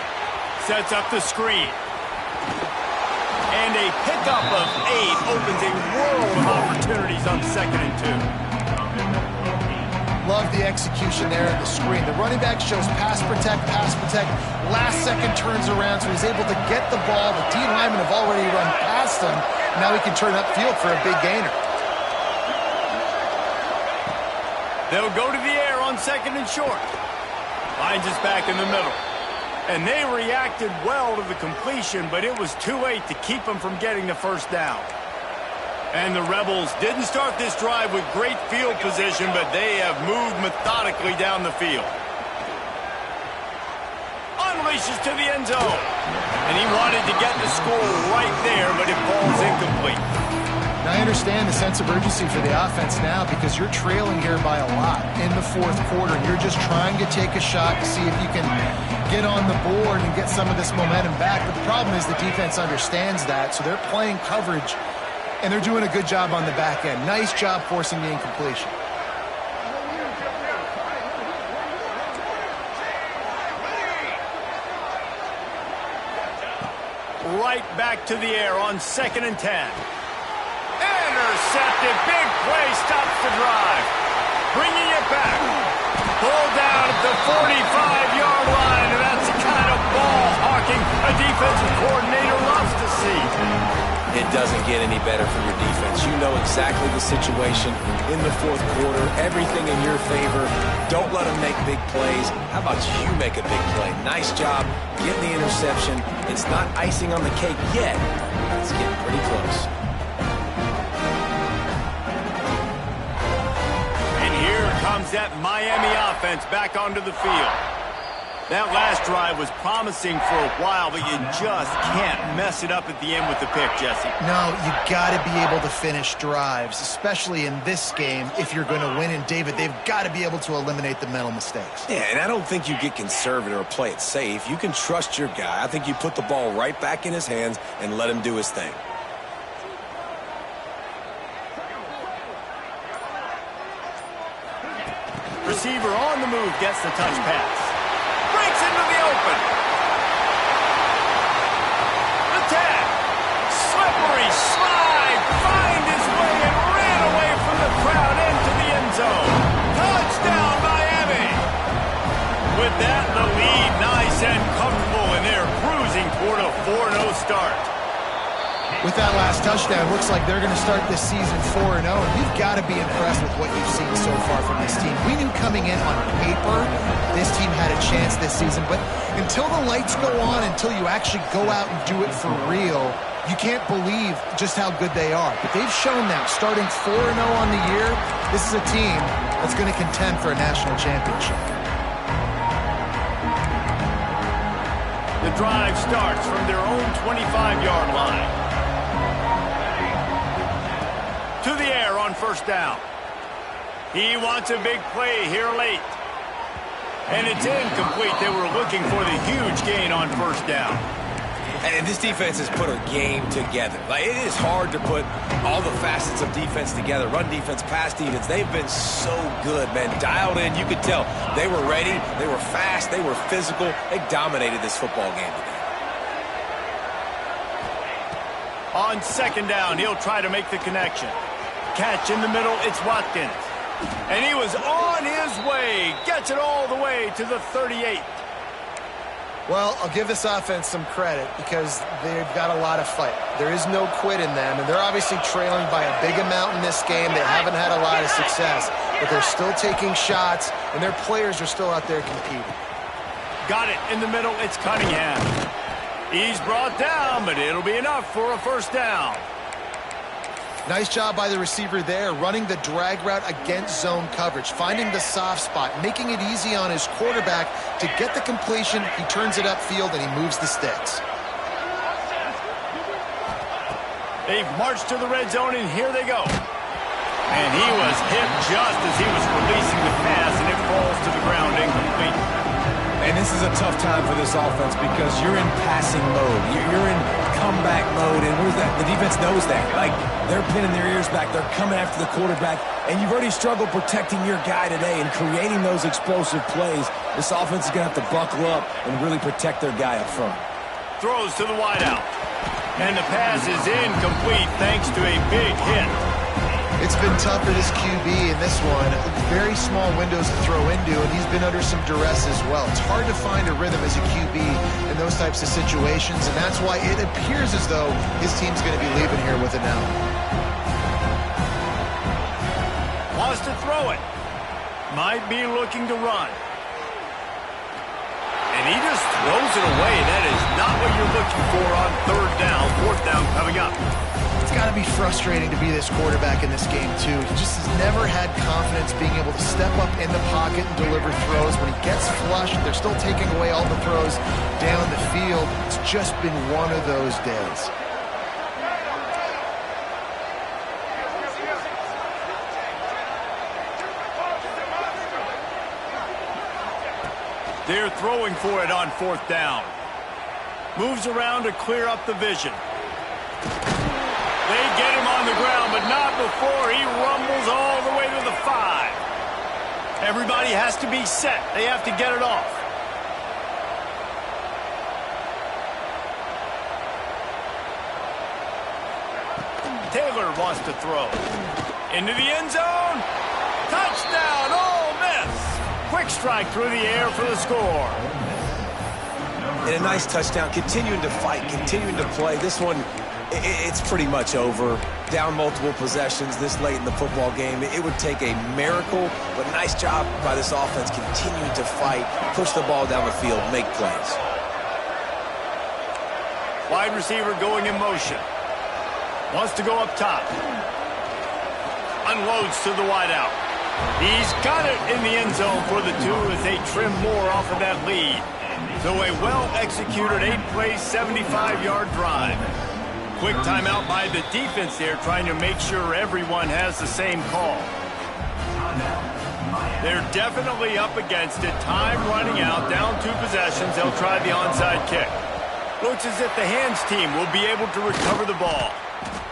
Sets up the screen. And a pickup of 8 opens a world of opportunities on 2nd and 2. Love the execution there in the screen. The running back shows pass protect. Last second turns around, so he's able to get the ball. The D linemen have already run past him. Now he can turn upfield for a big gainer. They'll go to the air on 2nd and short. Finds us back in the middle. And they reacted well to the completion, but it was too late to keep them from getting the 1st down. And the Rebels didn't start this drive with great field position, but they have moved methodically down the field. Unleashes to the end zone. And he wanted to get the score right there, but it falls incomplete. Now, I understand the sense of urgency for the offense now because you're trailing here by a lot in the 4th quarter. And you're just trying to take a shot to see if you can get on the board and get some of this momentum back. But the problem is the defense understands that, so they're playing coverage, and they're doing a good job on the back end. Nice job forcing the incompletion. Right back to the air on 2nd and 10. Intercepted. Big play stops the drive. Bringing it back. Pulled down at the 45-yard line, and that's the kind of ball hawking a defensive coordinator loves to see. It doesn't get any better for your defense. You know exactly the situation in the 4th quarter. Everything in your favor. Don't let them make big plays. How about you make a big play? Nice job getting the interception. It's not icing on the cake yet. It's getting pretty close. And here comes that Miami offense back onto the field. That last drive was promising for a while, but you just can't mess it up at the end with the pick, Jesse. No, you got to be able to finish drives, especially in this game if you're going to win. And, David, they've got to be able to eliminate the mental mistakes. Yeah, and I don't think you get conservative or play it safe. You can trust your guy. I think you put the ball right back in his hands and let him do his thing. Receiver on the move gets the touch pass. Breaks into the open. The tag. Slippery slide. Find his way and ran away from the crowd into the end zone. Touchdown, Miami. With that, the lead nice and comfortable, and they're cruising toward a 4-0 start. With that last touchdown, looks like they're going to start this season 4-0. You've got to be impressed with what you've seen so far from this team. We knew coming in on paper this team had a chance this season, but until the lights go on, until you actually go out and do it for real, you can't believe just how good they are. But they've shown now, starting 4-0 on the year, this is a team that's going to contend for a national championship. The drive starts from their own 25-yard line. To the air on first down. He wants a big play here late. And it's incomplete. They were looking for the huge gain on first down. And this defense has put a game together. Like, it is hard to put all the facets of defense together. Run defense, pass defense. They've been so good, man. Dialed in. You could tell they were ready. They were fast. They were physical. They dominated this football game today. On second down, he'll try to make the connection. Catch in the middle, it's Watkins. And he was on his way. Gets it all the way to the 38. Well, I'll give this offense some credit because they've got a lot of fight. There is no quit in them, and they're obviously trailing by a big amount in this game. They haven't had a lot of success, but they're still taking shots, and their players are still out there competing. Got it in the middle, it's Cunningham. He's brought down, but it'll be enough for a first down. Nice job by the receiver there, running the drag route against zone coverage, finding the soft spot, making it easy on his quarterback to get the completion. He turns it upfield, and he moves the sticks. They've marched to the red zone, and here they go. And he was hit just as he was releasing the pass, and it falls to the ground incomplete. And this is a tough time for this offense because you're in passing mode. You're in comeback mode, and what is that? The defense knows that. Like, they're pinning their ears back. They're coming after the quarterback, and you've already struggled protecting your guy today and creating those explosive plays. This offense is going to have to buckle up and really protect their guy up front. Throws to the wideout. And the pass is incomplete thanks to a big hit. It's been tough for this QB in this one. Very small windows to throw into, and he's been under some duress as well. It's hard to find a rhythm as a QB in those types of situations, and that's why it appears as though his team's going to be leaving here with an L. Wants to throw it. Might be looking to run. And he just throws it away. That is not what you're looking for on third down. Fourth down coming up. It's got to be frustrating to be this quarterback in this game, too. He just has never had confidence being able to step up in the pocket and deliver throws. When he gets flushed, they're still taking away all the throws down the field. It's just been one of those days. They're throwing for it on fourth down. Moves around to clear up the vision. They get him on the ground, but not before he rumbles all the way to the 5. Everybody has to be set. They have to get it off. Taylor wants to throw. Into the end zone. Touchdown, Ole Miss. Quick strike through the air for the score. And a nice touchdown, continuing to fight, continuing to play. This one, it's pretty much over. Down multiple possessions this late in the football game. It would take a miracle, but nice job by this offense continuing to fight, push the ball down the field, make plays. Wide receiver going in motion. Wants to go up top. Unloads to the wideout. He's got it in the end zone for the 2 as they trim more off of that lead. So a well-executed 8-play, 75-yard drive. Quick timeout by the defense there, trying to make sure everyone has the same call. They're definitely up against it. Time running out, down 2 possessions. They'll try the onside kick. Looks as if the hands team will be able to recover the ball.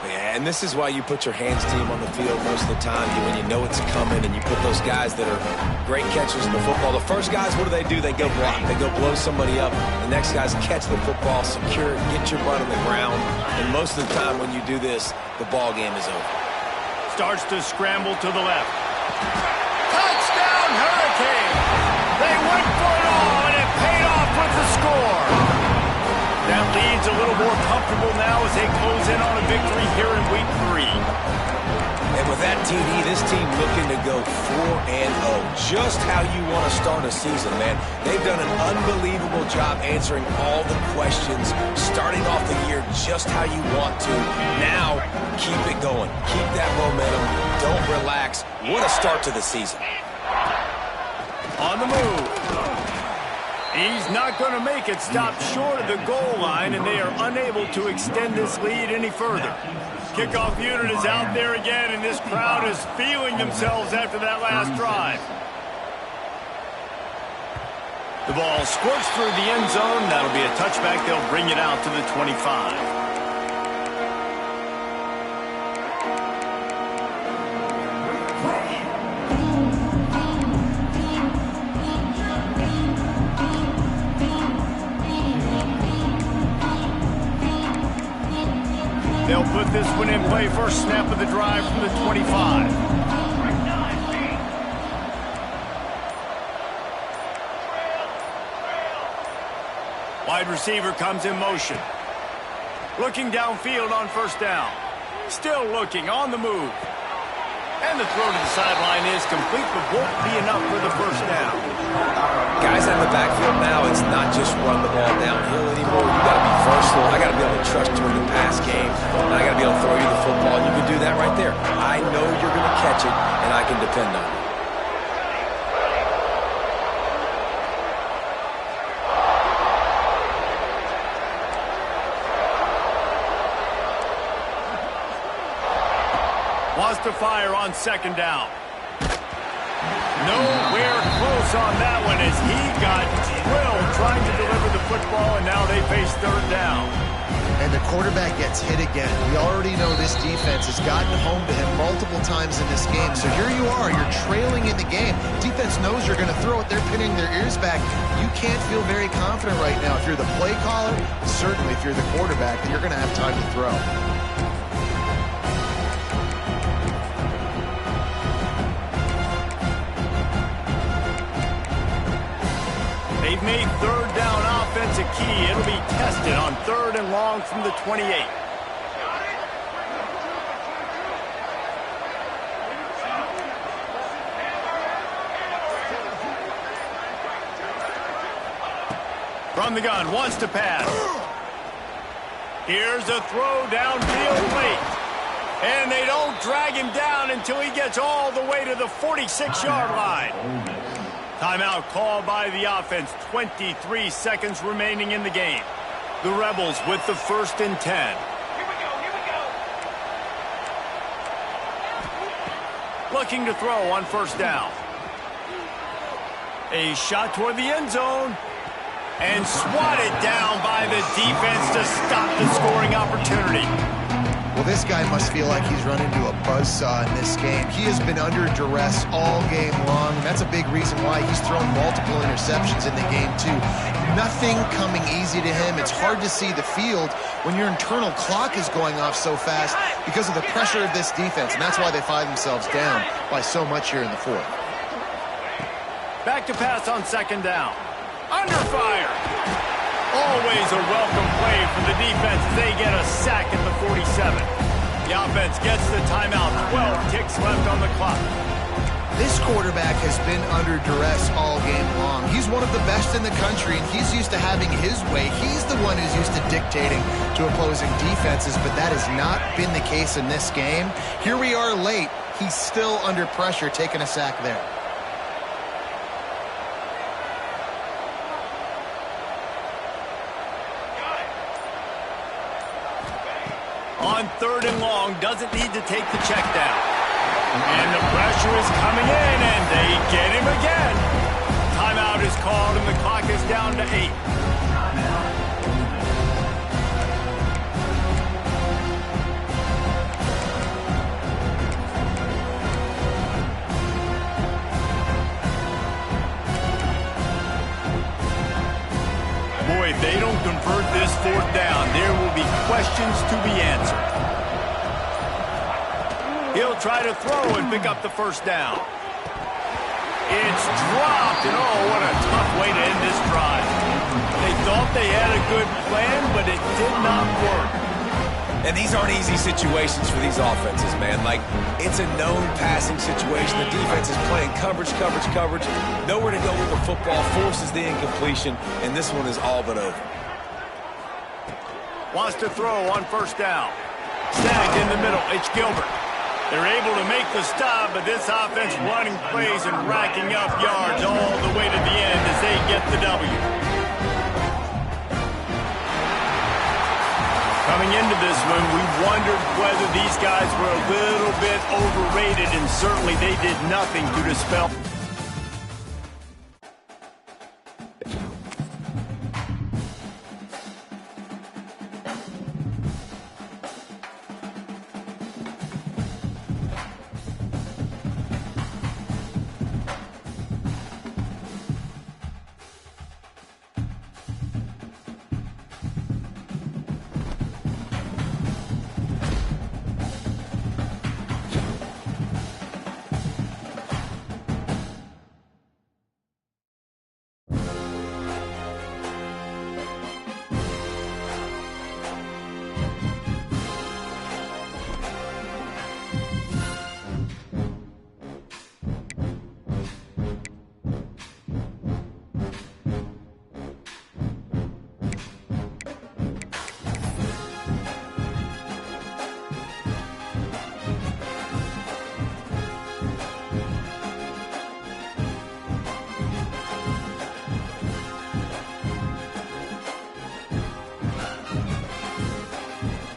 Yeah, and this is why you put your hands team on the field most of the time, when you know it's coming, and you put those guys that are great catchers in the football. The first guys, what do? They go block. They go blow somebody up. The next guys catch the football, secure it, get your butt on the ground. And most of the time when you do this, the ball game is over. Starts to scramble to the left. Touchdown, Hurricane! They went for it all, and it paid off with the score. That lead's a little more comfortable now as they close in on a victory here in Week 3. And with that TD, this team looking to go 4-0. Just how you want to start a season, man. They've done an unbelievable job answering all the questions, starting off the year just how you want to. Now, keep it going. Keep that momentum. Don't relax. What a start to the season. On the move. He's not going to make it. Stop short of the goal line, and they are unable to extend this lead any further. Kickoff unit is out there again, and this crowd is feeling themselves after that last drive. The ball squirts through the end zone. That'll be a touchback. They'll bring it out to the 25. They'll put this one in play. First snap of the drive from the 25. Wide receiver comes in motion. Looking downfield on first down. Still looking, on the move. And the throw to the sideline is complete, but won't be enough for the first down. Guys out of the backfield now, it's not just run the ball downhill anymore. You got to be versatile. I got to be able to trust you in the pass game. And I got to be able to throw you the football. You can do that right there. I know you're going to catch it, and I can depend on it. Wants to fire on second down. Nowhere close on that one as he got drilled trying to deliver the football, and now they face third down. And the quarterback gets hit again. We already know this defense has gotten home to him multiple times in this game. So here you are, you're trailing in the game. Defense knows you're going to throw it. They're pinning their ears back. You can't feel very confident right now. If you're the play caller, certainly if you're the quarterback, that you're going to have time to throw. They've made third down offense a key. It'll be tested on 3rd and long from the 28. From the gun, wants to pass. Here's a throw downfield late. And they don't drag him down until he gets all the way to the 46-yard line. Timeout called by the offense. 23 seconds remaining in the game. The Rebels with the 1st and 10. Here we go. Looking to throw on first down. A shot toward the end zone. And swatted down by the defense to stop the scoring opportunity. Well, this guy must feel like he's run into a buzzsaw in this game. He has been under duress all game long. That's a big reason why he's thrown multiple interceptions in the game, too. Nothing coming easy to him. It's hard to see the field when your internal clock is going off so fast because of the pressure of this defense, and that's why they find themselves down by so much here in the 4th. Back to pass on second down. Under fire. Always a welcome play from the defense as they get a sack at the 47. The offense gets the timeout. 12 ticks left on the clock. This quarterback has been under duress all game long. He's one of the best in the country, and he's used to having his way. He's the one who's used to dictating to opposing defenses, but that has not been the case in this game. Here we are late. He's still under pressure, taking a sack there. 3rd and long, doesn't need to take the check down. And the pressure is coming in, and they get him again. Timeout is called, and the clock is down to 8. Boy, if they don't convert this 4th down, there will be questions to be answered. He'll try to throw and pick up the 1st down. It's dropped, and oh, what a tough way to end this drive. They thought they had a good plan, but it did not work. And these aren't easy situations for these offenses, man. Like, it's a known passing situation. The defense is playing coverage. Nowhere to go with the football, forces the incompletion, and this one is all but over. Wants to throw on 1st down. Snagged in the middle. It's Gilbert. They're able to make the stop, but this offense running plays and racking up yards all the way to the end as they get the W. Coming into this one, we wondered whether these guys were a little bit overrated, and certainly they did nothing to dispel